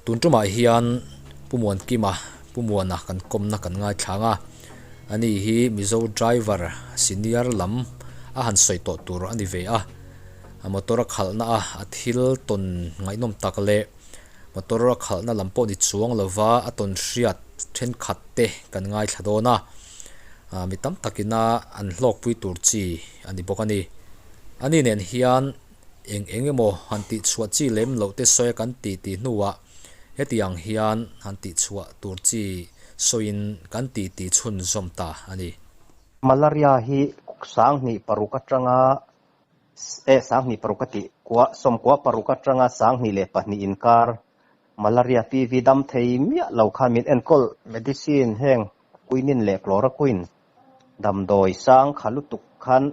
tunjuma hian pumuan kima pumuan a kan komna kan ngai thanga ani hi mizo driver senior lam a han soito tur ani ve a motor khalna a athil ton ngainom takle motor khalna lampo ni chuang lova aton hriat then khatte kan ngai thadona mitam takina an hlok pui tur chi ani bokani ani nen hian engemo hanti chua chi lem lote soya kan ti nuwa hetiang hian hanti chua tur chi soin kan ti chun somta ani malaria hi sang ni parukatanga sang ni parukati kwa somkwa parukatanga sang ni le pahni inkar malaria pv dam thei mi lo khamin enkol medicine heng quinin le chloroquine dam doi sang khalutuk khan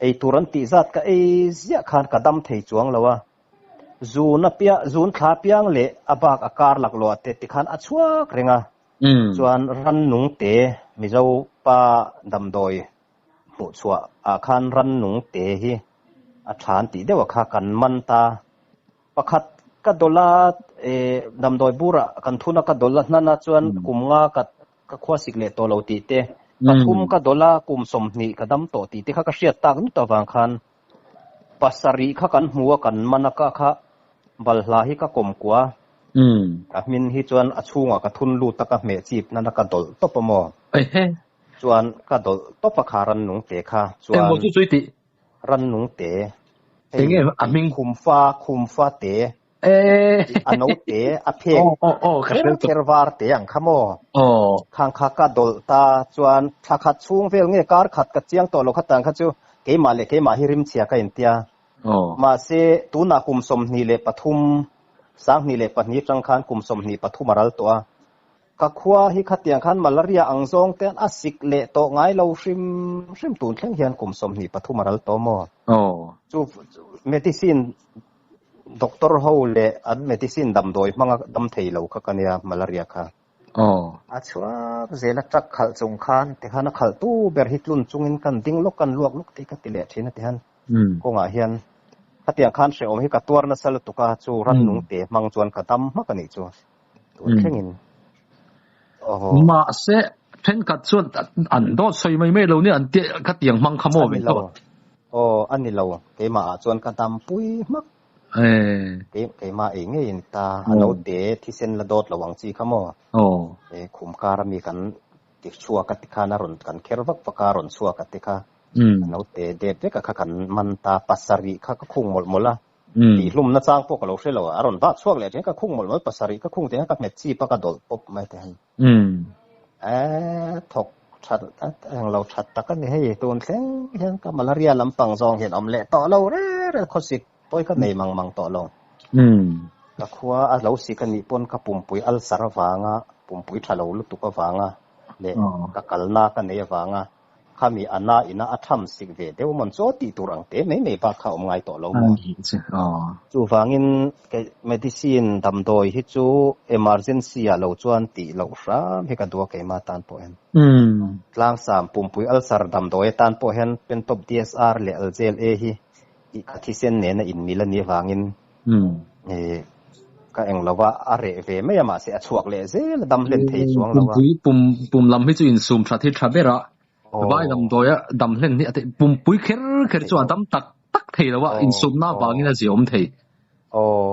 ei turan ti zat ka ei zia khan kadam thei chuang lawa zuna pia zun kha piang le abak akar laklo te ti khan achuak renga chuan ran nung te mizo pa dam doi pu chua a khan ran nung te hi a than ti dewa kha kan man ta pakhat ka dola dam doi bura kan thuna ka dola nana chuan kumnga ka khwasik le to lo ti te pathum ka dola kum somni kadam to ti te kha ka hriat tak nu tawang khan pasari kha kan hmuwa kan manaka kha balhla hi ka kom kwa min hi chuan achunga ka thun lu taka me chip nana ka dol topamo chuan ka dol topa kha ran nung te kha chuan mo chu chui ti ran nung te enge aming khumfa te ano te a phe kherwar te ang khamo khang kha ka dol ta chuan thakhat chung vel nge kar khat ka chiang to lo khatang kha chu keima le keima hi rim chia ka intia ma se tuna kum som ni le pathum sang ni le pahni chang khan kum som ni pathum aral to a ka khwa hi khatiang khan malaria angzong ten asik le to ngai lo hrim tun thleng hian kum som ni pathum aral to mo chu medicine doctor ho le an medicine dam doi manga dam thei lo kha kania malaria kha achwa zela tak khal chung khan te khana khal tu ber hitlun chungin kan ding lok kan luak luk te ka tile thina te han ko nga hian khatiang khan se om hi ka tuar na sal tuka chu ran nung te mang chuan ka dam ma kani chu tu thlengin ma se then kat chuan an do soi mai me lo ni an te khatiang mang khamo be to ani lo ke ma chuan ka dam pui mak ke ma e nge in ta ano te thisen la dot lawang chi khamo khum kar mi kan ti chua ka ti khana ron kan kherwak pakaron chua ka ti kha ano te de pe ka kan man ta pasari kha ka khung mol mola ti hlum na chang pok lo hrelo aron ba chuak le ka khung mol mol pasari ka khung te ka met chi pa ka dol pop mai te han thok that ang lo that ta kan he ton thleng hian ka malaria lampang zong hian om le to lo re khosik toy ka nei mang to lo ka khwa a lo si kan ni pon ka pumpui al sarwanga pumpui thalo lu tu ka wanga le ka kalna ka nei wanga khami ana ina atham sik ve deu mon cho ti turang te nei ba kha om ngai to lo mo chu wangin ke medicine dam doi hi chu emergency a lo chuan ti lo ram he ka do ke ma tan po en tlang sam pumpui al sar dam doi tan po hen pen top dsr le al gel e hi ka thisen ne na in milani wangin ka englawa are ve me ma se achuak le ze dam len thei chuang lawa pum lam hi chu in sum tha thi thabera vai dam doya dam len ni ate pum pui kher chu dam tak thei lawa in sum na bangina ziom thei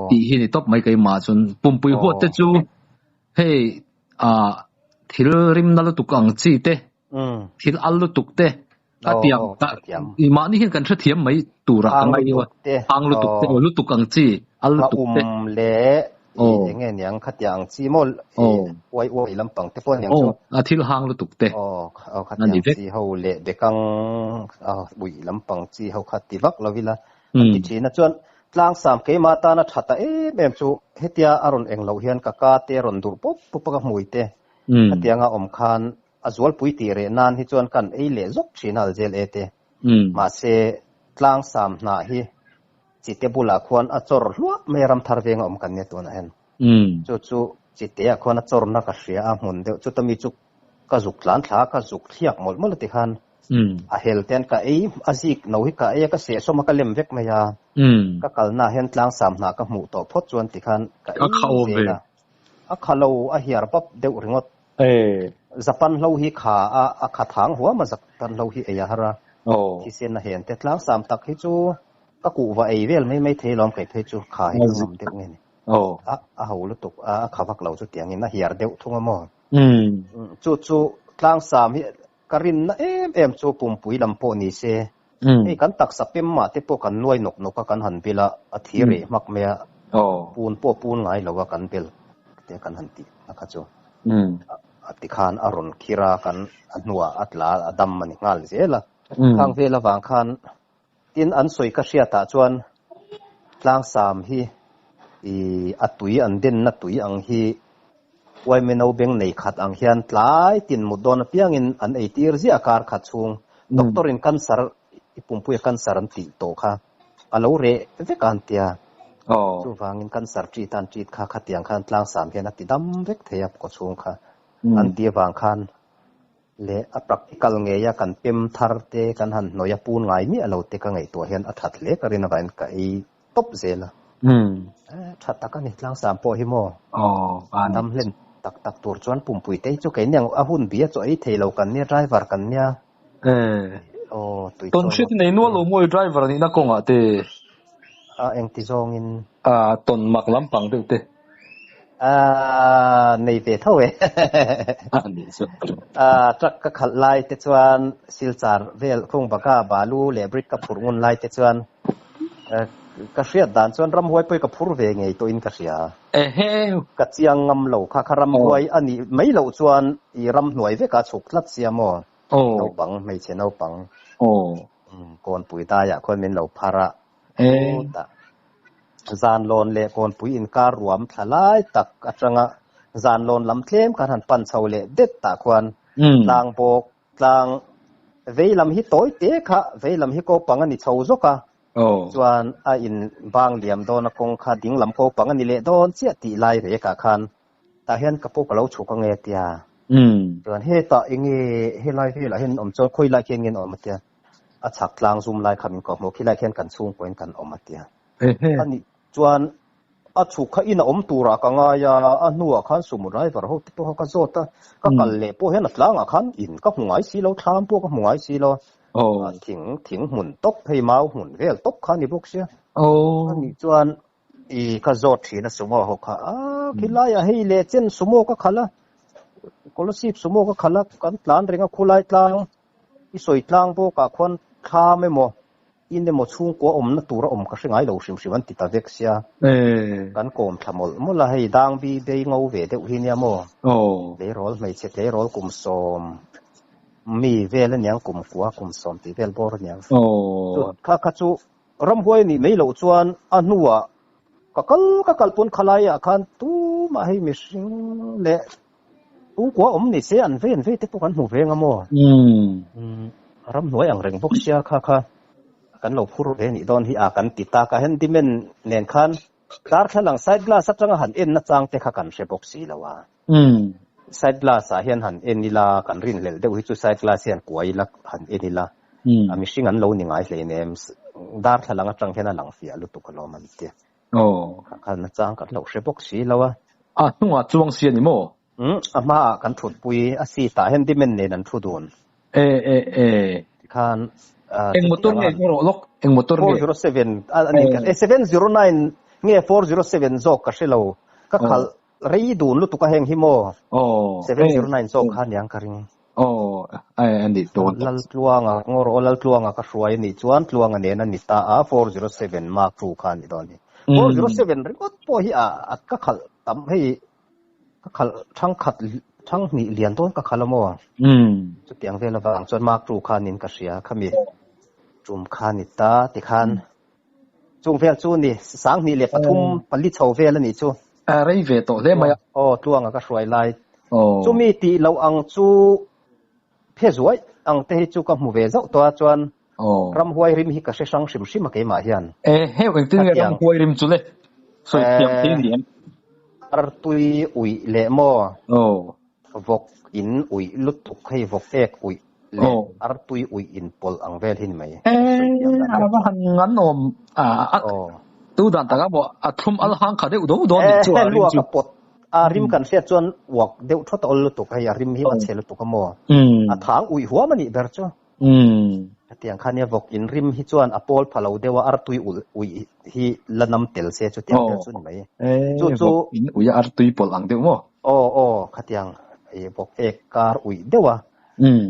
ti hi ni top mai kai ma chun pum pui ho te chu hey thil rim na lu tukang chi te thil al lu tuk te atiang ta ima ni hin kan thiam mai tura angai wa ang lu tukang chi al lu tuk te le nge nyang khatiang chi mol wai lampang te pon yang chu athil hang lu tuk te khatiang chi ho le bekang bui lampang chi ho khati bak lovila ti chi na chuan tlang sam ke ma ta na thata mem chu hetia aron eng lo hian ka te ron dur pop ka hmui te khatianga om khan azwal pui ti re nan hi chuan kan le zok thinal zel ete ma se tlang sam na hi chite bula khon a chor hluak meram tharwenga om kan ne to na hen chu chite a khon a chor na ka hria a hmun de chu tami chu ka zuk tlan thla ka zuk thiak mol mol ti khan a hel ten ka ei azik no hi ka ei ka se so ma ka lem vek maya ka kalna hen tlang sam na ka mu to phot chuan ti khan ka ei a khalo a hiar pap deu ringot zapan lo hi kha a kha thang huwa ma zapan lo hi eya hara ki sen na hen te tlang sam tak hi chu ka ku wa ei vel mai thelom kai the chu kha hi ngam deu nge ni a ho lu tuk a khavak lo chu tiang in na hiar deu thunga mo chu tlang sam hi karin na em chu pumpui lampo ni se ei kan tak sapem ma te po kan nuai nok ka kan han bila a thire mak me pun ngai lo wa kan bel te kan han ti akha chu ati khan aron khira kan anua atla adam mani ngal zela khang vela wang khan tin an soi ka sia ta chuan tlang sam hi i atui an den na tui ang hi wai meno beng nei khat ang hian tlai tin mudon piang in an eitir zia kar khat chung doctor in cancer ipumpui cancer an ti to kha alo re ve kan tia chu wangin cancer tri tan tri kha khatiang khan tlang sam hian ati dam vek thea ko chung kha an tia wang khan le a practical nge ya kan pem thar te kan han noya pun ngai mi alo te ka ngai to hian a that le karin vain ka ei top zela that ta kan tlang sam po hi mo dam len tak tur chuan pumpui te chu ke nyang a hun bia chu ei thelo kan nia driver kan nia ton shit nei no lo moi driver ni na konga te eng ti zong in ton mak lampang de te nei ve tho e truck ka khal lai te chuan silchar vel khung baka balu le brick ka phurngun lai te chuan ka hriat dan chuan ram huai poi ka phur ve ngei to in ka hria ka chiang ngam lo kha ram huai ani mai lo chuan I ram hnuai ve ka chuk tlat siamo no bang mai che no pang kon pui ta ya khon min lo phara ta zan lon le kon pui in ka ruam thalai tak atanga zan lon lam thlem kan han pan chho le det ta khwan tlang bok tlang veilam hi toy te kha veilam hi ko pang ani chho zoka chuan a in bang liam don a kong kha ding lam ko pang ani le don chia ti lai re ka khan ta hian ka po ka lo chu ka nge tia chuan he ta inge he lai he la hen om chon khoi lai khen ngin om tia a chak tlang zum lai khamin ko mo khilai khen kan chung point kan om tia ani chuan a chu kha in om tura ka nga ya a nuwa khan sum driver ho to ka zota ka kal le po hen atlang a khan in ka hungai si lo thlam po ka hungai si lo thing hmun tok phei mau hmun vel tok khan ni bok sia ani chuan I ka zot thina sumo ho kha khilaya hei le chen sumo ka khala kolosip sumo ka khala kan plan ringa khulai tlang I soi tlang bo ka khon kha me mo in de mo chung ko om na tura om ka hringai lo hrim hrim an ti ta vek sia kan kom thamol mola hei dang bi be ngau ve de hinia mo le rol mai che le rol kum som mi vel nyang kum kwa kum som ti vel bor nyang kha chu ram huai ni mei lo chuan a nuwa ka kal pun khalaya khan tu ma hei mi hring le tu kwa om ni se an ve te pu kan hu ve nga mo ram huai ang reng bok sia kha kan lo phur ve ni don hi a kan ti ta ka hen dimen nen khan kar thalang side glass atanga han en na chang te kha kan she bok si lawa side glass a hian han en nila kan rin lel deuh hi chu side glass hian kuai lak han en nila a mihring an lo ni ngai hle nem dar thalang atang hian a lang fia lu tu ka lo man te kan na chang kan lo she bok si lawa tunga chuang si ani mo ama kan thut pui a si ta hen dimen ne nan thu dun khan eng motor nge ro lok eng motor nge 407 ani ka 709 nge 407 zok ka shelo ka khal rei dun lu tu ka heng hi mo 709 zok khan yang karing ai andi to lal tluanga ngor olal tluanga ka hruai ni chuan tluanga ne na ni ta a 407 mark 2 khan ni don ni 407 record po hi a ka khal tam hei ka khal thang khat thang ni lian ton ka khalamo chu tiang vela wang chon mark 2 khan in ka sia khami chum khan ni ta ti khan chung vel chu ni sang ni le pathum pali chho vel ani chu rei ve to le maya tluanga ka hruai lai chu mi ti lo ang chu phezuai ang te chu ka mu ve zau to chuan ram huai rim hi ka se sang sim sim ke ma hian he weng tin ram huai rim chu le soi tiam tin lian ar tui ui le mo vok in ui lut tu khei vok ek ui le artui ui in pol ang vel hin mai wa han ngan nom tu dan ta ga bo athum al hang kha de u do ni chu rim chu pot rim kan se chon wak deu thot ol tu ka ya rim hi wa chel tu ka mo thang ui huwa mani ber chu tiang khan ya vok in rim hi chuan apol phalo dewa artui ui hi lanam tel se chu tiang tel chun mai chu ui artui pol ang de mo khatiang e vok ek kar ui dewa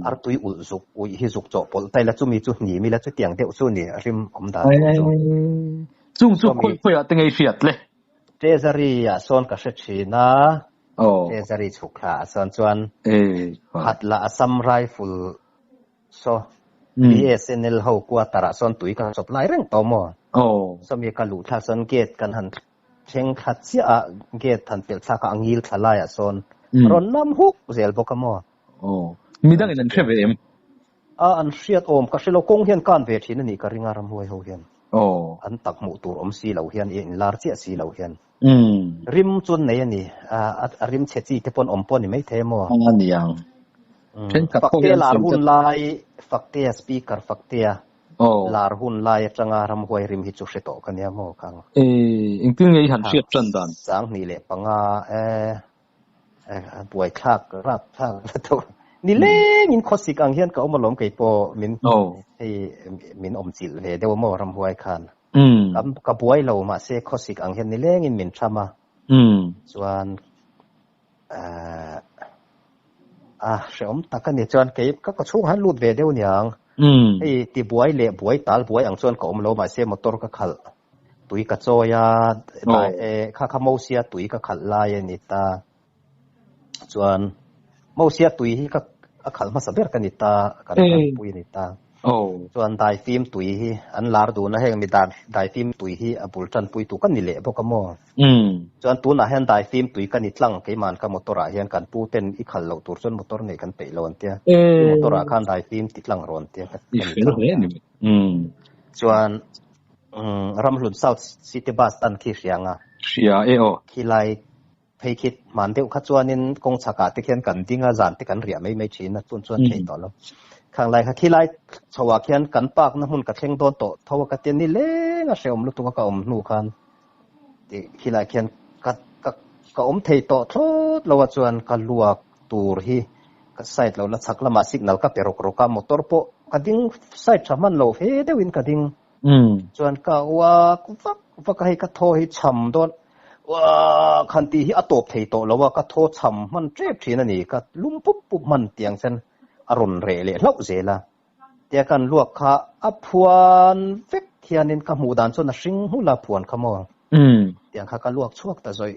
artui ul zuk ui hi zuk cho pol tai la chu mi chu ni mi la chu tiang deu chu ni rim om da chung chu khoi a tengai fiat le treasury ya son ka shechina treasury chukha son chuan hatla assam rifle so BSNL ho kwa tara son tui ka supply reng to mo so mi ka lu tha son gate kan han theng khat sia gate han pel tha ka angil thala ya son ron nam huk zel bokamo mi dang in thebe em an hriat om ka shelo kong hian kan ve thin ani ka ringa ram huai ho hian an tak mu tur om si lo hian in lar chia si lo hian rim chun nei ani rim chechi te pon om pon ni mai the mo ani yang chen ka ko ya lar hun lai fakte speaker fakte lar hun lai changa ram huai rim hi chu se to kan ya mo kang ingping ngei han hriat chan dan sang ni le panga buai khak rap thang to ni leng in khosik ang hian ka omlom kai po min ei min om chil ve dew mo ram huai khan ka buai lo ma se khosik ang hian ni leng in min thama chuan shom takani chuan ke ka chung han lut ve deu niang ei ti buai le buai tal buai ang chuan ka omlo ma se motor ka khal tui ka choya dai kha mo sia tui ka khal lai ni ta chuan mo sia tui hi ka akhal ma saber kanita kan pui ni ta chuan dai film tui hi an lar du na heng mi dai film tui hi abul tan pui tu kan ni le bokamo chuan tu na hen dai film tui kan itlang ke man ka motora hian kan pu ten i khal lo tur chuan motor nei kan pe lon tia motora khan dai film titlang ron tia chuan ramhlun south city bus tan khi rianga khilai phekit man deu kha chuanin kong chaka te khian kan dinga zan te kan ria mai thina chuan thei to lo khang lai kha khilai chawa khian kan pak na hun ka thleng don to thowa ka ten ni lenga seom lu tu ka om nu khan ti khilai khian ka om thei to thlot lawa chuan ka luak tur hi ka side lo la chakla ma signal ka perok roka motor po ka ding side chaman lo he dewin ka ding chuan ka wa vak ka hi ka tho hi cham don wa khanti hi atop thei to lawa ka tho cham man trep thina ni ka lum pup man tiang chen aron re le hlau zela tia kan luak kha aphuan vek thianin ka mu dan chon a hring hula phuan khamo tiang kha ka luak chuak ta zoi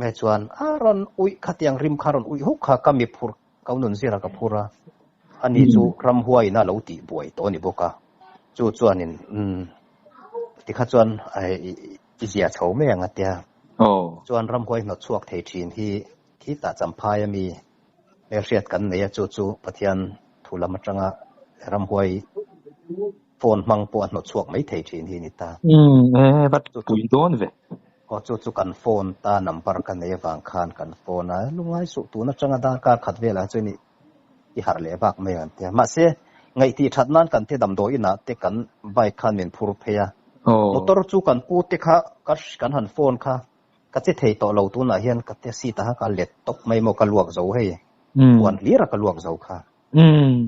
me chuan aron ui kha tiang rim kharon ui huk kha ka mi phur kaunun zira ka phura ani chu ram huai na lo ti buai to ni boka chu chuanin ti kha chuan ai izia chho me anga tia chuan ram huai na chuak thei thin hi khi ta champhai mi riat kan nei chu pathian thulama tanga ram huai phone mang po no chuak mai thei thin hi ni ta bat pui don ve chu kan phone ta number kan nei wang khan kan phone a lungai su tu na changa da ka khat vela chuni I har le bak me an te ma se ngai ti thatnan kan te dam do ina te kan bike khan min phur pheya motor chu kan pu te kha kan han phone kha ka che thei to lo tu na hian ka te si ta ka let top mai mo ka luak zo hei wan lira ka luak zo kha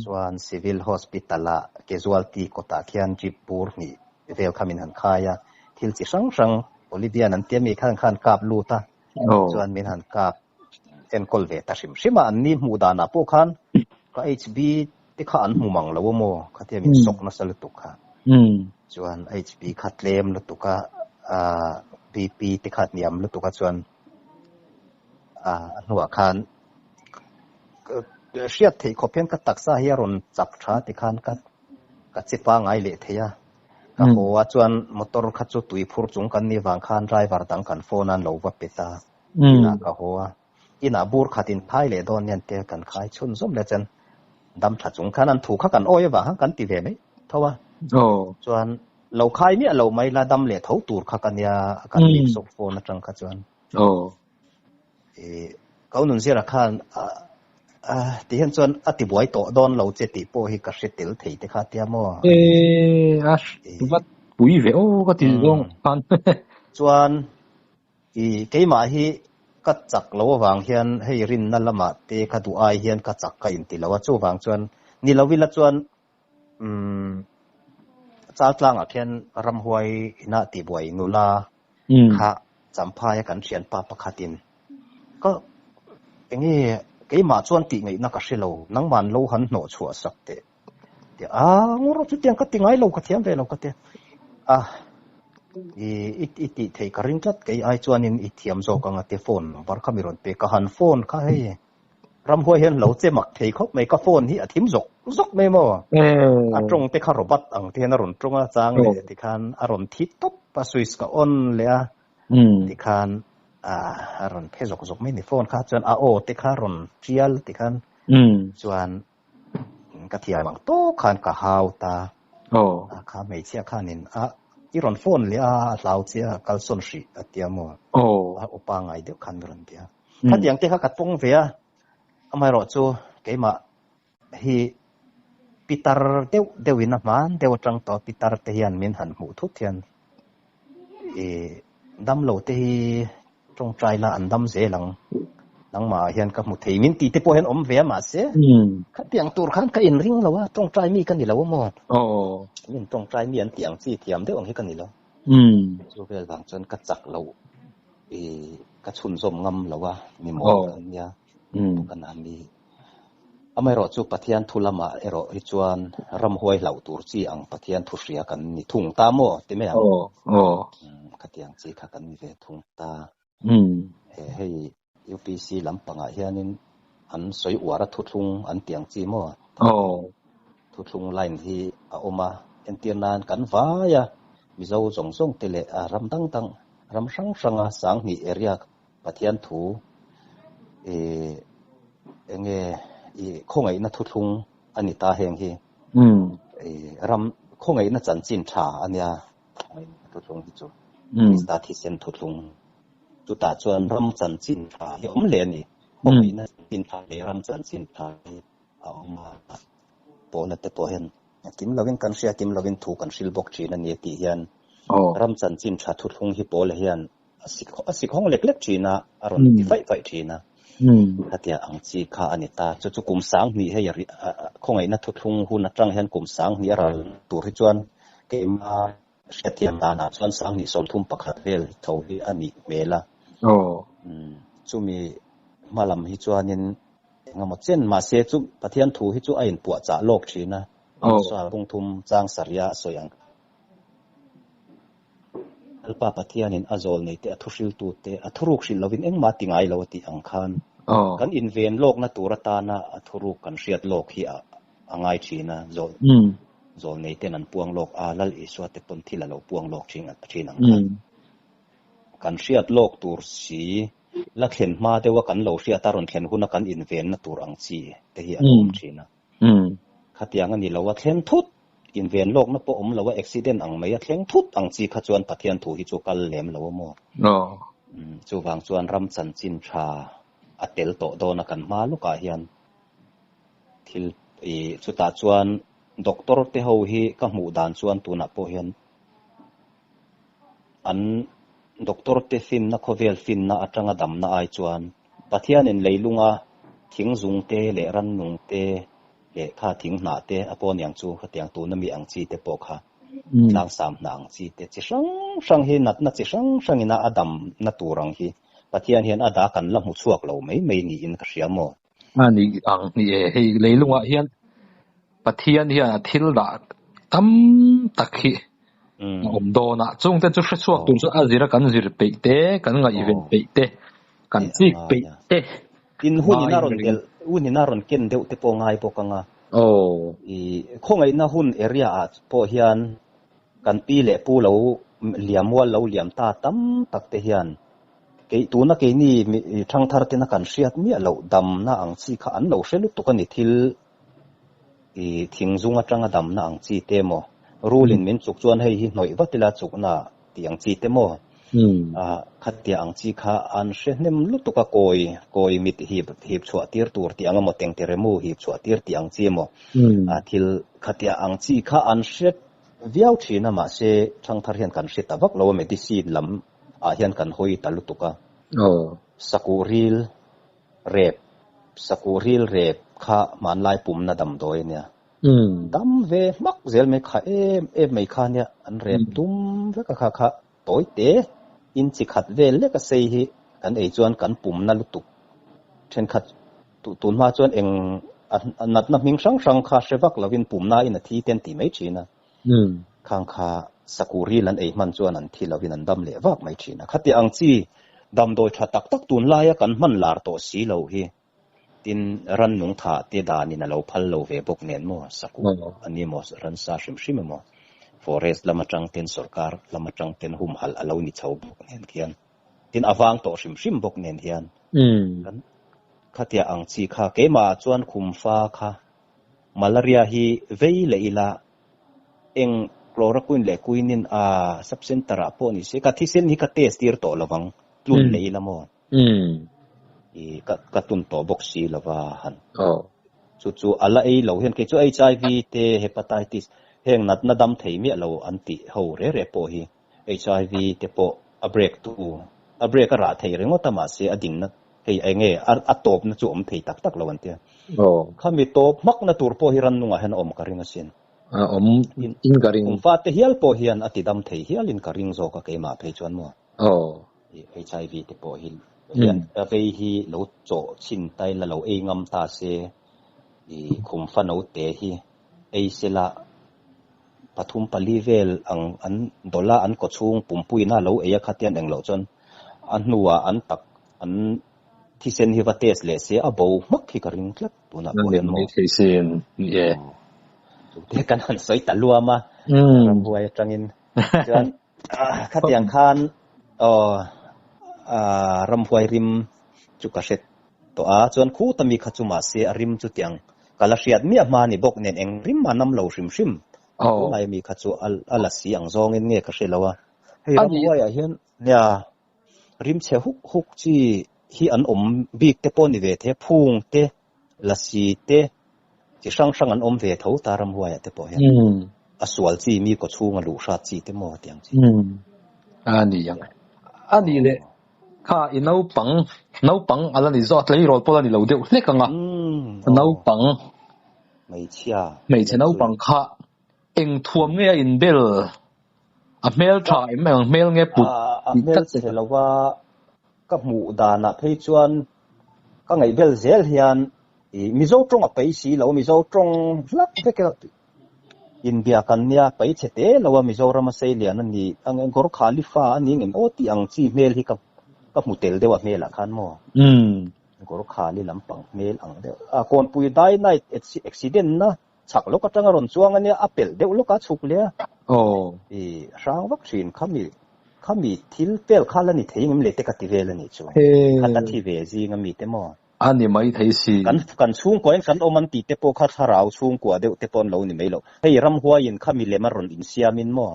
chuan civil hospital a casualty kota khian jipur ni vel khamin han khaya thil chi sang Olivia nan te mi khan kap lu ta chuan min han kap en kolve ta shima an ni mu da na po khan ka HB te kha an mu mang lo mo kha te min sok na sal tu kha chuan HB khatlem lu tu ka BP te khat niam lu tu ka chuan nuwa khan riat thei khopen ka taksa hi ron chap tha ti khan ka chipa ngai le theya ka howa chuan motor kha chu tui phur chung kan ni wang khan driver dang kan phone an lo wa peta ina ka howa ina bur khatin phai le don yan te kan khai chun zum le chen dam tha chung khan an thu kha kan oi wa kan ti ve mai thowa chuan lo khai mi lo mai la dam le tho tur kha kan ya kan ni sok phone atang kha chuan kaunun zira khan ti hian chuan ati buai to don lo che ti po hi ka hretel thei te kha tia mo wat pui ve o ka ti dong pan chuan keima hi ka chak lo wang hian hei rin na lama te kha du ai hian ka chak ka in ti lo chu wang chuan ni lo wila chuan cha tlang a khian ram huai na ti buai nula kha champa ya kan thian pa pakhatin ka engi keima chuan ti ngai na ka hrelo nang man lo han no chhuwa sak te ngoro chu tiang ka tingai lo ka thiam ve lo ka te iti thei ka ring tlat kei ai chuan in i thiam zo ka nga te phone bar khamiron pe ka han phone kha hei ram huai hian lo che mak thei khop mai ka phone hi a thim zok mai mo atong te kha robot ang te na ron tronga chang le ti khan aron thit top pa switch ka on le ti khan aron phe zok mai ni phone kha chuan o te kha ron trial ti khan chuan ka thiai mang to khan ka hau ta kha mai chia khanin iron phone le lau chia kal son shi atiamo opa ngai de khan ron tia kha tiang te kha kat pong ve amai ro chu keima hi pitar dewin na man dew tang to pitar te hian min han mu thu thian dam lo te hi trong trai la an dam ze lang ma hian ka mu thei min ti te po hian om ve ma se kha tiang tur khan ka in ring lo wa trong trai mi kan ni lo mo min trong trai mi an tiang chi thiam de ong hi kan ni lo chu vel wang chon ka chak lo ka chun zom ngam lo wa mi mo kan ya kan ami amai ro chu pathian thulama ero hi chuan ram huai lau tur chi ang pathian thu ria kan ni thung ta mo te me ka tiang chi kha kan ni ve thung ta hei UPC lampanga hianin an soi wara thu thung an tiang chi mo thu thung line hi a oma entianan kan va ya mizo zong tele ram dang ram sang sang ni area pathian thu enge khongai na thu thung ani ta heng hi ram khongai na chan chin tha ania thu thung hi chu sta thi sen thu thung tu ta chuan ram chan chin tha hi om le ni khongai na chin tha le ram chan chin tha a oma po na te po hen kim lovin kan sia kim lovin thu kan sil bok chin ani ti hian ram chan chin tha thu thung hi po le hian asik hong lek china aron ti fai china hatia ang chi kha anita chu kum sang ni he yari khongai na thu thung hu na tang hian kum sang ni aral tur hi chuan ke ma shetiam da na chuan sang ni som thum pakhat vel tho hi ani mela chu mi malam hi chuanin ngamo chen ma se chu pathian thu hi chu a in puwa cha lok thina sa bung thum chang saria soyang alpa pathianin azol nei te athusil tu te athuruk sil lovin engma tingai lo ti ang khan kan inven lok na turata na athuruk kan riat lok hi angai thina zol nei te nan puang lok lal iswa te ton thila lo puang lok thing thina kan riat lok tur si la khen ma te wa kan lo riat taron khen huna kan inven na tur ang chi te hi anom thina khatiang ani lo wa khen thut inven lok na po lo wa accident ang mai thleng thut ang chi kha chuan pathian thu hi chu kal lem lo mo chu wang chuan ram chan chin tha atel to do na kan ma lu ka hian thil chu ta chuan doctor te ho hi ka mu dan chuan tu na po hian an doctor te fin na khovel fin na atanga dam na ai chuan pathian in leilunga thingzung te le ran nung te le kha thing na te apon yang chu khatiang tu na mi ang chi te po kha lang sam na ang chi te chi sang hi nat na chi sang ina adam na turang hi pathian hian ada kan lam hu chuak lo mai ni in ka hriamo ani ang ni hei leilunga hian pathian hian thil da tam takhi do na chung te chu chuak tu chu azira kan zir pe te kan nga event pe te kan chi pe te in hun ina ron del unina ron ken deu te po ngai po kanga khongai na hun area a po hian kan pi le pu lo liam wal lo liam ta tam tak te hian ke tu na ke ni thang thar te na kan hriat mi lo dam na ang chi kha an lo hrelu tu kan ni thil thingzunga tanga dam na ang chi te mo rulin min chuk chuan hei hi hnoi watila chukna tiang chi te mo ขัดเตียงจีค่ะอันเช่นนี่มันลุตุกะโกยมิดหีบชัวตีร์ตัวที่อังมดเต็งเตเรมูหีบชัวตีร์ที่อังจีโมที่ขัดเตียงจีค่ะอันเช่นวิวชีนะมาเสช่างทารียนกันเช่นตะวักเราเมดิซีนลำเฮียนกันหอยตะลุตุกะสกูริลเรบค่ะมันลายปุ่มนะดำโดยเนี่ยดำเวมักเซลไม่ค่ะไม่ค่ะเนี่ยอันเรบตุ้มเวกค่ะโตยเตอินจิขัดเวลเล็กเซฮีกันจวนกันปุ่มนั่นลุตุเช่นขัดตุนมาจวนเองนัดนับมิงสังคาเชวักเราวินปุ่มน่าอินทีเต็นตีไม่ชีนะข้างคาสกุรีลันมันจวนนันที่เราวินันดำเลวักไม่ชีนะขัดที่อังจีดำโดยชัดตักตุนลายกันมันลาร์โตสีเราฮีตินรันนุงถาเตดานี่นะเราพัลเราเวบกเนียนมัวสกุอันนี้มัวรันซาชิมมัวforest lama chang ten sarkar lama chang ten hum hal alo ni chau bok nen kian tin awang to sim bok nen hian kan khatia ang chi kha ke ma chuan khum fa kha malaria hi vei le ila eng chloroquine le quinin a subcentera po ni se ka thisen hi ka test tir to lawang tlun le ila mo i ka tun to bok si lawa han chu ala ei lo hian ke chu HIV te hepatitis heng nat na dam thei mi lo anti ho re po hi HIV te po a break ra thei rengo tama se ading na hei enge a top na chu om thei tak lawan tia khami top mak na tur po hiran nunga han om karinga sin om in karing fa te hial po hian ati dam thei hial in karing zo ka ke ma phei chuan mo HIV te po hin hian ve hi lo cho chin tai la lo e ngam ta se i khum fa no te hi ei sela pathum palivel an dola an ko chung pumpui na lo eya khatian eng lo chon an nuwa an tak an thisen hi vates le se abo mak hi karing klap tuna polen mo thisen ye te kan han soi talua ma rambuai tangin chuan khatiang khan rambuai rim chukaset to a chuan khu tami khachuma se arim chu tiang kalasiat mi ma ni bok nen eng rim manam lo sim mai mi khachu ala si ang zong in nge ka shelawa hei rambuai a hian nya rim che huk chi hi an om bik te pon ni ve the phung te lasi te chi sang an om ve tho ta rambuai te po hian aswal chi mi ko chunga lu sha chi te mo tiang chi ani yang ani le kha inau pang ala ni zot lei rol pola ni lo deu hle kanga nau pang mai chia nau pang kha eng thuam nge in bel a mel tha mel nge put mel se lawa ka mu da na phei chuan ka ngai bel zel hian i mizo trong a pei si lo mizo trong lak te ke india kan nia pei chete lawa mizo ram sei lian ani ang gor khalifa ani ngem oti ang chi mel hi ka mu tel dewa mel a khan mo gor khali lampang mel ang de a kon pui dai night accident na chak lo ka tanga ron chuang ania apel deu lo ka chuk le i rang vak thin khami thil pel khalani theim le te ka ti vel ani chu khata thi ve ji ngami te mo ani mai thei si kan chung ko en kan oman ti te po kha tharau chung ko deu te pon lo ni mai lo hei ram huai in khami le maron in siamin mo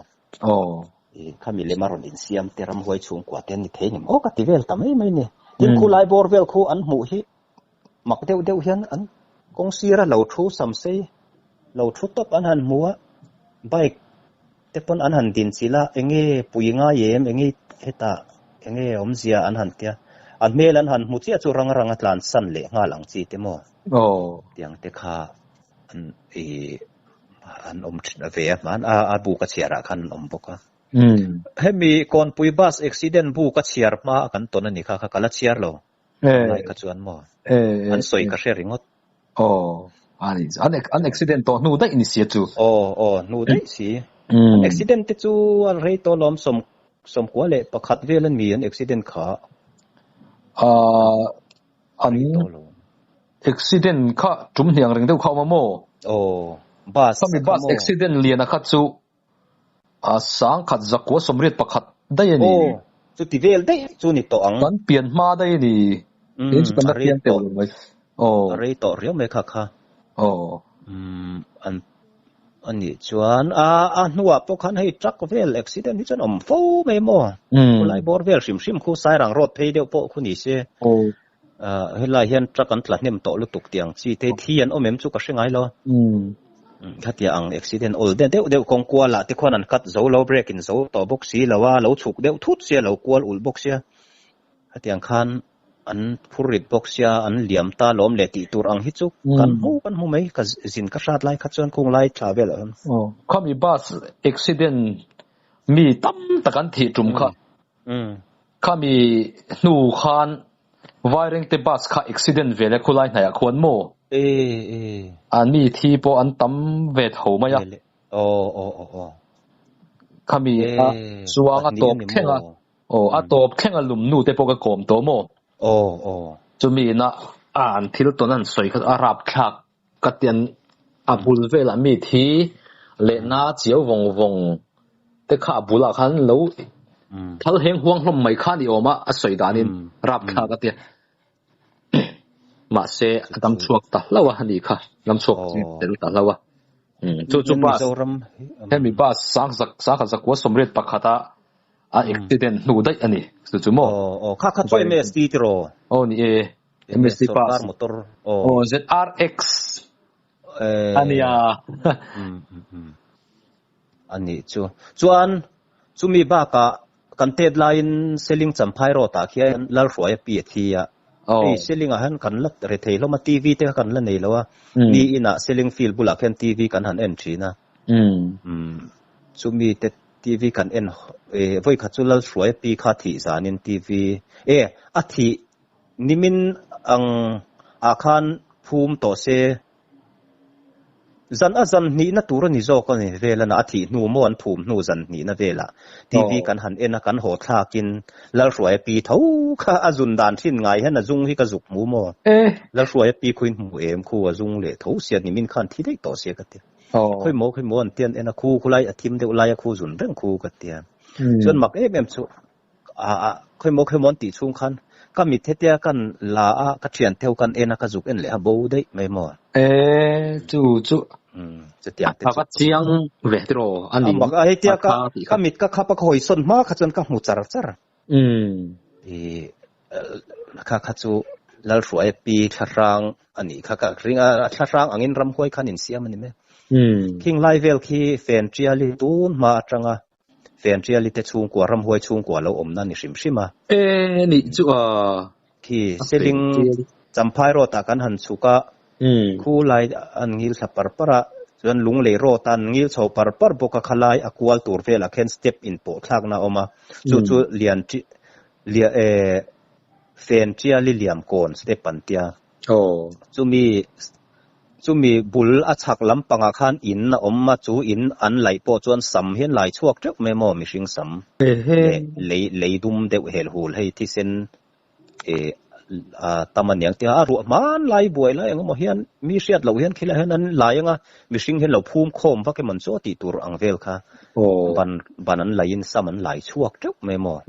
i khami le maron in siam te ram huai chung ko ten ni theim ka ti vel ta mai ni tin khu lai bor vel khu an mu hi mak deu hian an kong sira lo thu sam sei lo thu top an han muwa bike te pon an han din sila enge puinga yem enge heta enge omzia an han tia an mel an han mutia chu rang atlan san le nga lang chi te mo tiang te kha an thina ve man a bu ka chiara khan om boka hemi kon pui bus accident bu ka chiar ma kan ton ani kha kala chiar lo lai ka chuan mo an soi ka sharingot an accident to nu da initiate nu dai si accident te chu al rei to lom som kwa le pakhat velan mi an accident kha an accident kha tum hiang ring deu kha ma mo bus accident lian a kha chu sang khat zakwa somret pakhat dai ani chu ti vel dai chu ni to ang kan pian ma dai ni chu kan pian te rei to riam me kha an อันนี้ชวนหัวพวกคันให้ทรัคเวลอุบิเหตุนี่จนโฟเมโมผู้ไล่บอร์เวลชิมคู่สายหลังรถเพเดียวโปคุณนี่เสียเฮลาเฮียนทรัคกันตลัดเนี่ยมโตลุกตกเตียงสิเทียนเมมจุกกะสิงไงล่ะคัดยาอุบิเหตุเดี๋ยวกงกัวละที่คนนั้นคัดโซโลเบรกินโซต่อบ็อกซี่แล้วว่าเราฉุกเดี๋ยวทุบเสียเรากัวอุลบ็อกเสียคัดยาคันอันผู้ริดบ็อกเสียอันเหลี่ยมตาล้มเลติตัวอังฮิจุกันหูไหมก็สินกระชากไล่คัดจนคงไล่ทราเวลเขามีบัสอุบิเหตุมีตั้มตะกันที่จุ่มค่ะเขามีหนูคานวายเร่งเตบัสค่ะอุบิเหตุเวลคุไลไหนอะควรโมอันนี้ที่พออันตั้มเวทหัวมาอะเขามีสว่างอัตบแข่งอัตบแข่งลุมนูเตปกกลมโตโมจะมีนะที่ตัวนั้นสวยคืออาหรับคักกะเตียนบุลเวลมีที่เลนาเจียววงแต่ข้าบุลคันแล้วถ้าเฮงห่วงลมไม่คันอีออกมาสวยดานินรับคักกะเตียนมาเสดำชวกตาแล้ววะนี่ค่ะดำชวกเดี๋ยวตาแล้ววะจู่ๆบาสให้มีบาสสักว่าสมเร็จปักขตาอุบิเหตุหนูได้อันนี้จู่ๆโมข้าช่วย MST ติโรนี่MST บาสZRX อันนี้อันนี้จวนมีบ้ากะกันเทดไลน์เซลลิงจำไพโรตาเคียนลัลฟอยปีทีอ่ะเซลลิงอาหันกันลัดเรเทลมาทีวีเตกันลันนี่แล้วว่านี่อินะเซลลิงฟิลบุลักเห็นทีวีกันหันเอ็นทรีนะจุมีเตทีวีกันเอ็นไว้ขัดจุลัลฟอยปีคาทีสานินทีวีอาทินิมินอังอาคารภูมิโตเซจันนี่นะตัวนี้โจก็นี่เวลานะอาทิตย์นูมวนภูมินูจันนี่นะเวลาทีวีกันหันเอ็นกันโหดทากินแล้วสวยปีเท่าข้าอาจุนดานทิ้นไงให้นะจุงที่กระจุกหมูโมแล้วสวยปีคุยหมูคู่อาจุงเละเท่าเสียนี่มินขันที่ได้ต่อเสียกันเตียคุยโมอันเตียนเอ็นคู่คุไลอาทิมเดียวไลคู่จุนเรื่องคู่กันเตียส่วนมักเอ็มสุคุยโมอันตีชุ่มขันก็มีเทียกันลากระเทียนเท่ากันเอ็นกระจุกเอ็นเลยฮะบูได้ไม่หมดจู่จะเตียงก็เจียงเวทโรอันนี้บอกไอ้เตียก็มิดก็ขับก็หอยส่วนมากจนก็หูจารข้าขัดจูแล้วสวยปีชะรังอันนี้ข้าก็ริงชะรังอังอินรำห้วยขันอินเสียมันนี่ไหมคิงไลเวลคีแฟนเจียลิตูนมาจังแฟนเจียลิเตชูงกว่ารำห้วยชูงกว่าเราอมนั่นนี่ชิมมานี่จู่คีเซลิงจำพายโรตากันหันสุกะคู่ไลอันงิลสับปะระจนลุงเลโรตันงิลชาวปะระบกขลายอควอลตูร์เวลาเคนสเต็ปอินโปทักนาออกมาจู่เลียนเฟนเจียลิเลียมโกนสเต็ปปันเตียจู่มีบุลอัชักลำปังอาคารอินนะอมมาจู่อินอันไหลโปจวนสัมเห็นไหลชวกจักไม่มอมิชิงสัมเลยดุมเดวเฮลฮูลให้ที่เซนตามันอย่างที่รู้มันไหลบ่อยแล้วอย่างว่าเห็นมีเสียดเราเห็นคิดแล้วเห็นนั้นไหลยังมีสิ่งเห็นเราภูมิคมเพราะแค่มันโซติตัวอังเวลค่ะบันนั้นไหลยินซ้ำมันไหลชวกจักไม่หมด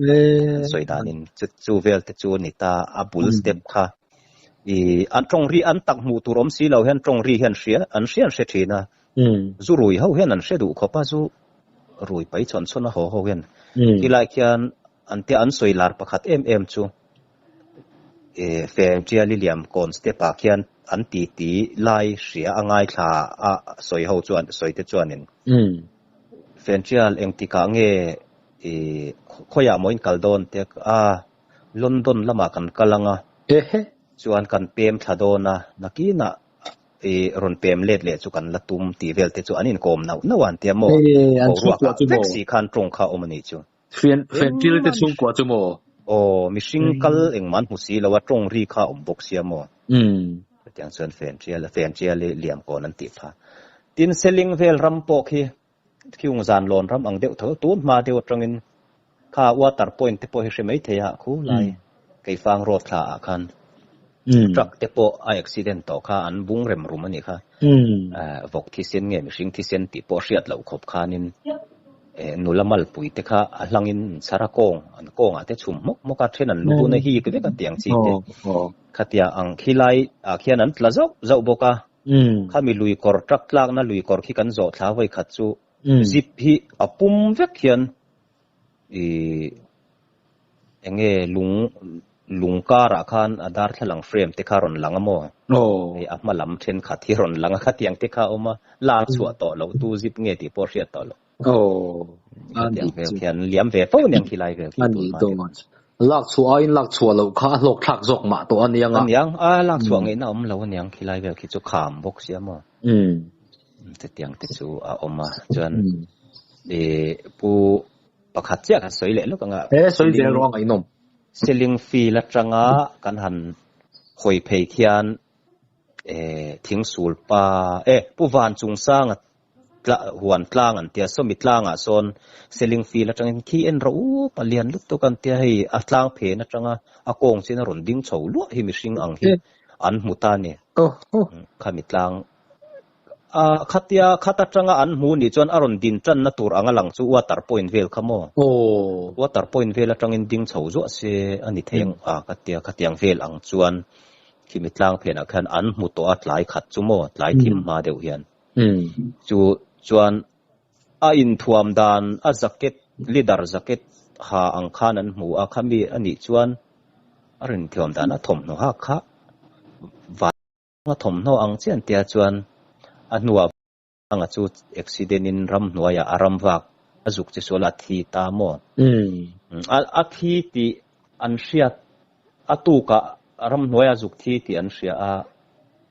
สวยดานินจูเวลแต่จูนิตาอับุลสเต็ปค่ะอันตรงรีอันตักหมู่ตัวอมสีเราเห็นตรงรีเห็นเสียอันเสียนเสียทีนะจูรุยเขาเห็นอันเสียดูเขาป้าจูรุยไปชนนะเขาเห็นที่ไล่เขียนอันที่อันสวยลาร์ประคัดจูแฟนเจียลิเลียมก่อนสเตปาเขียนอันตีไล่เสียอ่างไงค่ะสวยเขาจวนสวยแต่จวนนึงแฟนเจียลเองที่กางเงขอยามอยกัลดอนเตกลอนดอนละมากันกัลังจวนกันเปมชาโดนะนักกีน่ะรอนเปมเล็ดจุกันละตุมตีเวลเตจวนนี่กอมนวันเตียโมอันชุกว่าจุโมสีคันตรงข้าอมนี่จูแฟนเจียลเตชุกว่าจุโมมิชิงกัลเองมันหุสีแล้วว่าตรงรีข้าอมบกเสียโมอย่างส่วนแฟนเจียลเลียมก่อนนั้นติดค่ะตินเซลิงเวลรำโปคีคิวงจานลอนรำอังเดียวเถอะตูนมาเดียวตรงนี้ข้าว่าตัดพอยน์ที่พอให้ใช่ไหมเทียคู่ไล่ไก่ฟางรถขาคันทรัคที่พอไออุบิเหตุต่อข้าอันบุ้งเร็มรุมันนี่ค่ะวกที่เส้นเงี้ยมิชิงที่เส้นที่พอเสียดเหล่าขบขานินนูละมัลปุยเตค่ะหลังอินสารกงอันกงอาจจะชุ่มมกเทนันดูในฮีก็ได้กันเตียงจีเตขัดยาอังขี้ไลขี้นั้นละเจ้าบกะ ข้ามีลุยกอร์ตรักลากนะลุยกอร์ขี้กันโจทลาไว้ขัดจูซิปฮีอปุ่มเวกเขียนลุงการะคันอดาร์ทหลังเฟรมที่ข้ารอนหลังอ่ะมั้งอับมาลำเทนขัดที่รอนหลังขัดยังที่ข้าเอามาลากชัวต่อเราตู้ซิปเงี้ยที่พอเสียต่อเราอันนี้เขียนเลี้ยมเวฟเนี่ยที่ไรเวฟอันนี้ตัวลากชัวอินลากชัวเราข้าหลอกทักจกมาตัวอันยังลากชัวเงี้ยนะอมเราเนี่ยที่ไรเวฟคิดจะขามบกเสียมั้งแต่ยังที่จูเอามาจนปูประคัดเจ้าสวยเลยลูกงะสวยเจ๋งร้องไอ้นมselling fee ละจังกันหันหอยเพยเขียนทิ้งสูลปาผู้วานจุงสร้างหวนกลางอันเตียสมิตลางอ่ะโซน selling fee ละจังขี้เอ็นรู้ปะเลียนลุกตัวกันเตียให้อัตลางเพนะจังอากงสินรุนดิ้งโฉลวะให้มิชิงอังฮีอันมุตานี่ขามิตลางขัดจังอันหูนี่จนอารมณ์ดินจันนัตูร์อังหลังจูว่าตัด point veil ขโมว่าตัด point veil ละจังอินดิ้งเฉาจ้วเสอันนี้เทียงขัดยัง veil อังจวนที่มิตรางเพลนักขันอันมุตัวหลายขัดจูโมหลายทีมมาเดียวเฮียนจวนอินทวมดานจักเก็ตลีดาร์จักเก็ตหาอังคานันหมูขมีอันนี้จวนอรินทวมดานถมโนฮักขะว่าถมโนอังเจียนเตียจวนอันนัวอังจูเอ็กซิเดนินรำนัวยาอารมวักอจุกจะสวลทีตามออาทีที่อันเชียอตูกะรำนัวยาจุกทีที่อันเชีย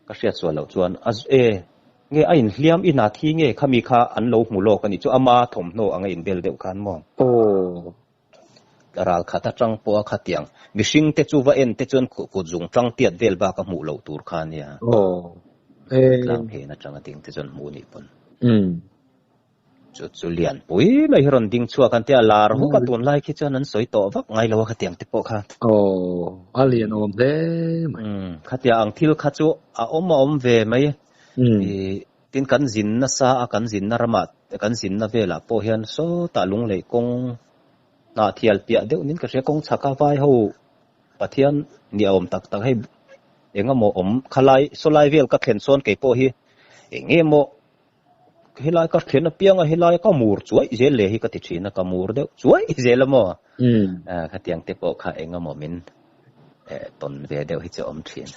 ก็เชียสวลจวนเงี้ยอินเลี้ยมอินาทีเงี้ยขามีข้าอันโลหูโลกันนี่จูอามาถมโนอังอินเบลเดียวกันมองราลขัดจังปัวขัดยังมิชิงเตจูว่าเตจวนกุจุงจังเตียดเวลบากหูโลตูร์คานเนี่ยกลางเพนะจังติงที่จนมูนี่ปนจุเลียนปุ้ยไม่รอนดิ้งชัวกันเตียลาร์หุกตุนไล่คิดจนนั้นสวยต่อวักไงเราว่าขัดยังติปกค่ะอาเลียนอมเด้ขัดยังทิลขัดจูอมเวไหมตินกันจินนะซากันจินนารมัดกันจินนะเวลาพอเห็นโซตาลุงเลยกงนาเทียลเปียเดี๋ยวนี้ก็เสียกงชักเอาไว้เขาปะเทียนเนี่ยอมตักให้โมขลายโซลายเวลก็เขียนโซนเก็บโปฮีโมเฮลายก็เขียนเปียงเฮลายก็มูร์ช่วยเจลเลยก็ติดชีนก็มูร์เดียวช่วยเจลโมขัดยังเตปโอโมมินตนเวเดียวให้เจ้าชีน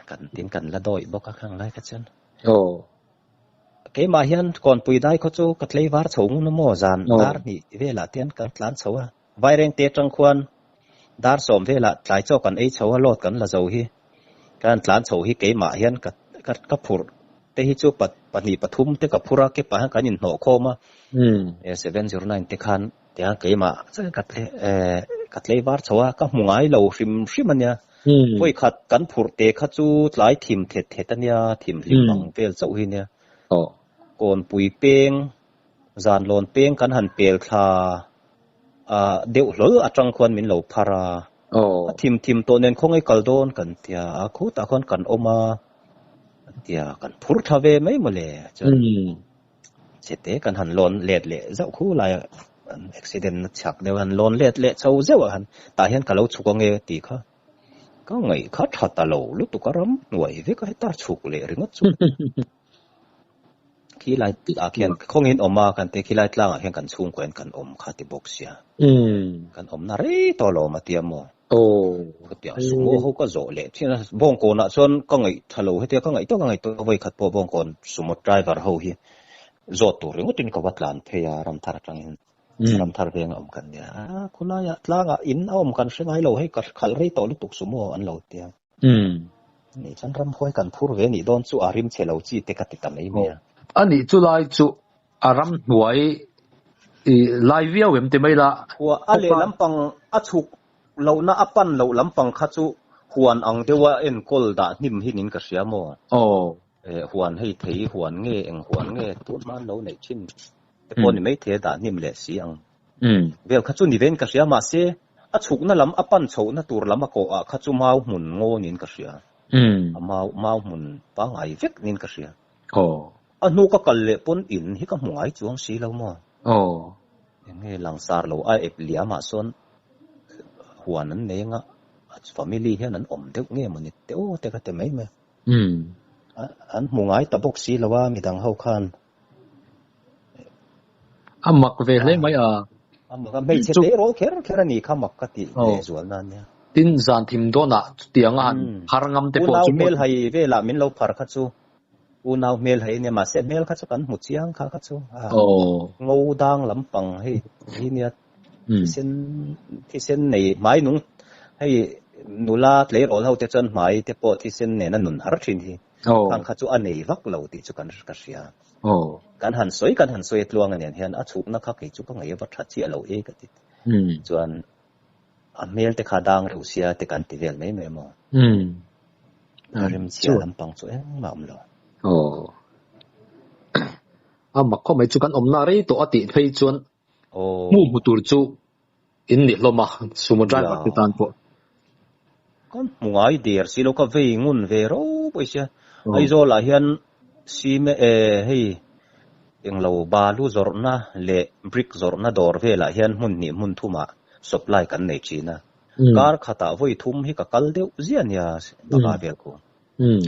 กันตินกันละดอยบอกข้างไรกันจันเกี่ยมาเห็นก่อนปุยได้เขาจูกัดเลยวาร์ชงนโมจานดาร์นี่เวลาเตียนกันหลานเสาไวเร่งเตะจังควนดาร์สมเวลาหลายเจ้ากันเฉาโลดกันละเจ้าฮีการหลานเฉาฮีเกี่ยมาเห็นกัดผูดเตะฮีจูปนีปทุมเตะกับผูระเก็บไปให้กันยินโหนโคมา709เตะคันเตะเกี่ยมาจะกัดเลยวาร์ชาวก็หงายเราชิมันเนี่ยพอยขัดกันผูดเตะขัดจูหลายทีมเทตันยาทีมลิมบังเวลเจ้าฮีเนี่ยก่อนปุยเป้งจานลอนเป้งกันหันเปลคลาเดี๋ยวเลยจังควรมินเหล่าพาราทีมตัวเน้นคงไอ้กอลโดนกันเตียคู่ตาคนกันออกมาเตียกันพูดทวีไม่หมดเลยจนเสร็จกันหันลอนเละเจ้าคู่อะไรอุบิเหตุฉักเดี๋ยวหันลอนเละเจ้าเจ้าหันตาเห็นกันเราฉุกเงยตีเขาก็ไงเขาถัดตาเราลุตุกรำหน่วยเวก็ให้ตาฉุกเลยหรืองั้นฉุกขี้ไล่เขียนคงเห็นออกมากันแต่ขี้ไล่ล่างเห็นกันชุ่มกวนกันขาติบกเสียกันนารีตัวเรามาเตียมก็เตียสมโเขาก็โจเละที่นั่นบงโกนะส่วนก็ไงทะลุให้เตียก็ไงตัวไว้ขัดพอบงโกนสมมติไดรเวอร์เขาฮีโจตัวเรื่องตินกับวัดลานพยารำทาร์จังเห็นรำทาร์เรียงกันเนี่ยคุณนายล่างอินกันเสียงให้เราให้กัดขัดรีตัวลุตุกสมโอันเราเตียนี่ฉันรำห้อยกันพูดเวนี่โดนสู้อาริมเชลจีเตกัดติดตามไม่มีอันนี้จุลายจุอารมณ์หวยไลฟ์วิวเห็นไหมล่ะหัวอะไรลำปังชุกเราหน้าปั้นเราลำปังขัดจุหวนอังเดียวเอ็นกอลดานิ่มหินินกับเสียโมหวนให้ถีหวนเงี้ยหวนเงี้ยตัวมันเราในชิ้นแต่คนไม่เทดานิ่มเละเสียงเวลขัดจุนิเวนกับเสียมาเสียชุกนั่นลำปั้นโฉนั่นตัวลำมะโกะขัดจุมาหมุนโง่นินกับเสียมาหมุนปังไอเวกนินกับเสียนูก็กันเลยปนอินที่ก็หงายจวงสีแล้วมั้งยังไงหลังสารเราไอเอฟเลียมาส่วนหัวนั้นเนี่ยงะฟามิลี่เฮนั้นเด็กเงี้ยมันเดียวแต่ก็แต่ไม่ อันหมู่ง่ายตะบกสีละว่ามีดังเฮาคันมักเวเลยไหมมันก็ไม่เฉยโรแค่นี่ข้ามักกติเดส่วนนั้นเนี่ยตินจานทิมโดนะเตียงอันพารงัมเตปอจุเมลให้เวลามินเราพารคัตซูอูนาวเมลให้เนี่ยมาเซเมลคัตซูกันหมุเชียงคัตซูงูดังลำปังให้เนี่ยที่เส้นในไม้นุ่งให้นุลาเลโอเราจะจนไม้เตปอที่เส้นเนี่ยนั่นนุนหารินที่คังคัตซูอันนี้วักเราที่จุกันกัสยาการหันสวยตลวงเนี่ยเห็นอัชุกนักขักจุกก็ไงวัดทัดเชียเราเองก็ติดส่วนเมลแต่ขาดังเราเสียแต่การติเวลไม่มองเริ่มเสียลำปังสวยมากเลยมักก็ไม่จุกันนารีตัวติเพย์จวนมู่มุตุรจูอินนี่ลมาสุมาดรายติตันปอก็มัวไอเดียสิโลก็เวงุนเวโรไปเสียไอโซลาเฮียนซีเมให้ยังเราบาลูจอร์นาเละบริกจอร์นาดอร์เวลาเฮียนมุนนี่มุนทุมาสับไลกันในจีน่ะการขัดเอาไว้ทุ่มให้กับกัลเดียวเจียนยาบากาเบลกู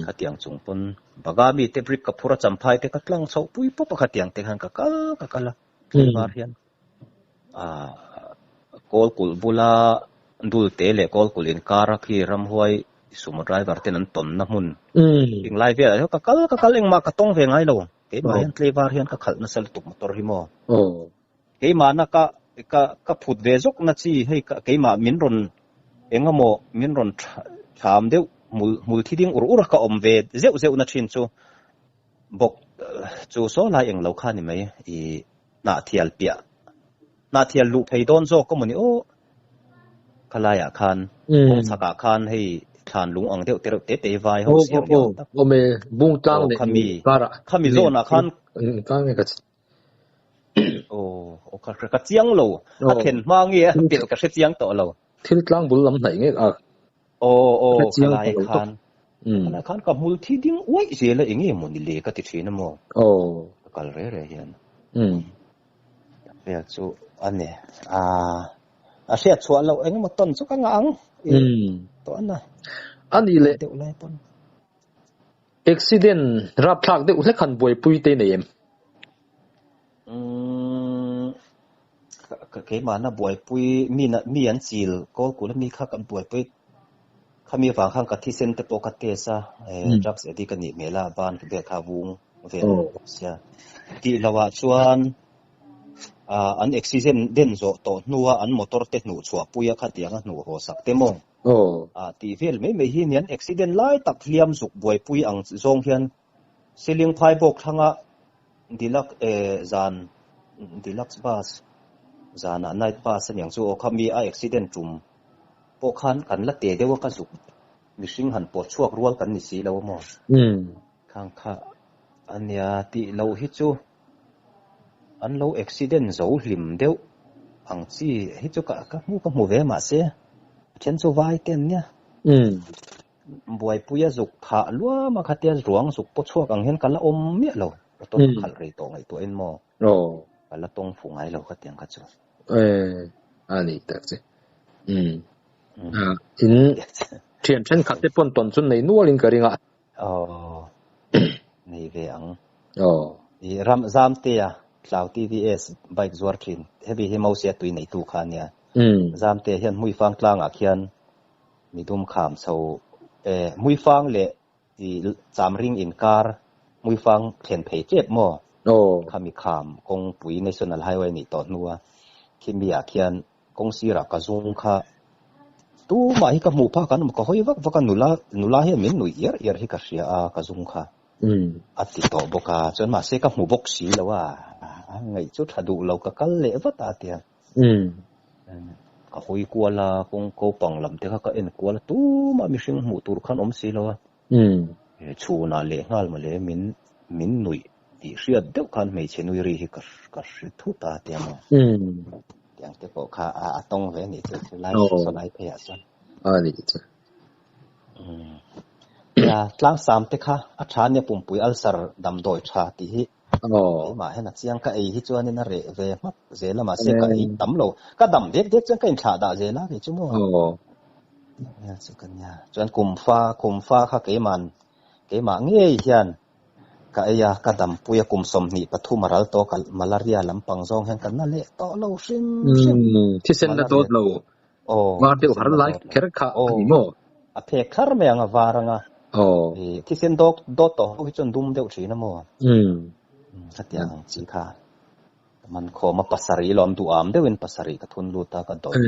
ขัดยังจงปนบากามีเตบริกกับพุระจำพายเตกัดลังเสาปุยปุ๊บขัดยังเตหันกับกัลละบาเฮียนกอลกุลบุลาดูเตเล่กอลกุลินการ์คีรำหวยสมุทรไร้บาร์เตนันตนนะมุนอิงไลเวลเขากัลเองมากระต้องเวงไงเราเกมาเฮียนเทบาร์เฮียนกับขัดนั่นสลุตุกมอตอร์ฮิโมเกมานักก็พูดเวจกนัดสิให้เกมามินรอนเองก็โมมินรอนถามเดียวมูลที่ดิ้งอุรก็อมเวเจ้านัดชินจูบอกจูโซลายเองเราข้านี่ไหมอีนาเทียลเปียนาเทียลลูกให้โดนโซก็มันนี่โอ้ขลายคันคงสักคันให้ทานลุงอังเดียวเตะไว้เขาเสียงเดียวโอเมบุ้งจังเนี่ยขามีโซนคันก็ไม่ก็โอ้กระเจียงเราเห็นมาเงี้ยเดี๋ยวกระเจียงต่อเราที่กลางบุญลำไหนเงี้ยโอ้ขลายคันกับมูลที่ดิ้งโอ้ยเสียเลยอย่างงี้มันนี่เลยก็ติดชีนมั้งกัลเร่เฮียนเรียกจู่อันนี้เสียชวนเราเองมาต้นสุกังอังตัวน่ะอันนี้เลยเดี๋ยวไล่ต้นอุบิเหตุรับพลักเดี๋ยวเล็กขันบวยปุยเตนี่เกี่ยมานะบวยปุยมีอันซีลก็กูแล้วมีข้ากันบวยปุยข้ามีฝังข้างกับที่เซ็นเตปกติซะจักเสียดีกันนี่เมล่าบ้านเบียคาวุงเวลเสียที่เราว่าชวนอันอุบิเหตุเด่นโจโตนัวอันมอเตอร์เตหนูชัวปุยขัดยังหนูหัวสักเต็มตีเวลไม่เห็นยันอุบิเหตุไล่ตักเลียมสุกบวยปุยอังจงเฮียนเซลิงไพบกทั้งดีลักดีลักบัสจานะไนท์บัสอย่างจู่เขามีอุบิเหตุจุ่มพวกขันกันละเตะเดียวกันสุกมีสิ่งหันปวดช่วงรัวกันนี่สิแล้วมั้งข้างข้าอันนี้ที่เราฮิจูอันเราอุบิเหตุโจหิมเดียวอังซีฮิจูก็มูเวมาเสียเช่นจู่ไว้เต็มเนี่ยบวยปุยสุกขาลัวมาขัดเตียรวงสุกปวดช่วงอังเห็นกันละอมเมียเราต้นขัดไรตรงไอตัวเอ็นมอกันละตรงฝูงไอเราขัดเตียงขัดจู่อันนี้แต่สิอินเทียนเช่นขัดเตปนตนจนในนัวลิงกระริงอ่ะนี่เวียงอีรำซามเตียคลาวทีวีเอสไบค์จวร์คินเฮบีเฮมาเสียตุยในตู้ขันเนี่ยซามเตียเห็นมุยฟังกลางอาเขียนมีดุมขามเสามุยฟังเละที่จามริงอินการมุยฟังเขียนเพจเจ็บมั้งขามีขามกงปุ๋ยในส่วนอะไรไว้นี่ต่อนัวคิมบีอาเขียนกงซีรักกระซุงค่ะตู้มาให้กับหมู่พากันมันก็ค่อยวักกันนุลาเห็นเหมือนหนุ่ยเยอะให้กับเสียกระซุงค่ะอัดติดต่อบอกกันจนมาเสกกับหมู่บกสีแล้วว่าไงจุดถ้าดูเราก็กัลเละวัดตาเตียก็คุยกลัวละคงกูปังลำเตะก็เอ็นกลัวละตู้มามีสิ่งหมู่ตุรขันอมสีแล้วว่าชูน่าเละงาลมาเลยมินหนุ่ยที่เสียเด็กขันไม่เช่นหนุ่ยรีกับทุตาเตียมาอย่างที่บอกค่ะตรงเวนี่จะไล่สไลด์เพย์สันนี่จ้ะหลังสามเตะค่ะอาจารย์เนี่ยปุ่มปุ๋ยอัลซาร์ดำโดยชาติมาให้นักเสียงก็ไอ้ที่จวนนี่น่ะเรเวมัดเจละมาเสกก็ไอ้ดำโลก็ดำเด็กจังก็อินชาดาเจละที่ชั่วโมงเนี่ยสุกันเนี่ยจนคุมฟ้าค่ะเกมัน ke ma nge hian ka aya ka dam puya kum som ni pathum ral to kal malaria lampang zong hen kan na le to lo sim thi sen la dot lo wa te har lai kher kha ni mo a phe khar me anga waranga thi sen dot to hi chon dum deuh thina mo satiang chi kha man kho ma pasari lom du am deuin pasari ka thun lu ta ka dot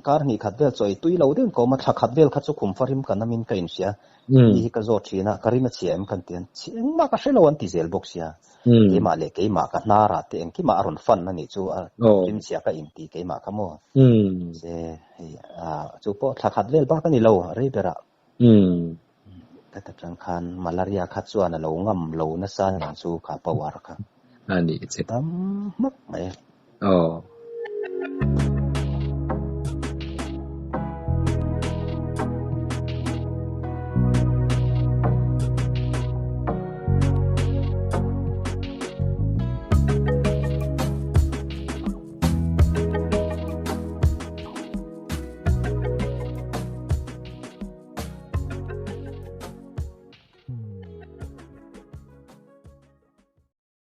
kar ni khat vel choi tui lo den ko ma tha khat vel kha chu khum farim kan namin ka in sia ni ka zo thina karina chiam kan tian chiang ma ka shelo an ti zel box sia ke ma le ke ma ka na ra te en ki ma aron fan na ni chu kin sia ka in ti ke ma ka mo se chu po tha khat vel ba ka ni lo re bera ka ta tang khan malaria khat chu an lo ngam lo na sa chu ka pawar ka ani che tam mak mai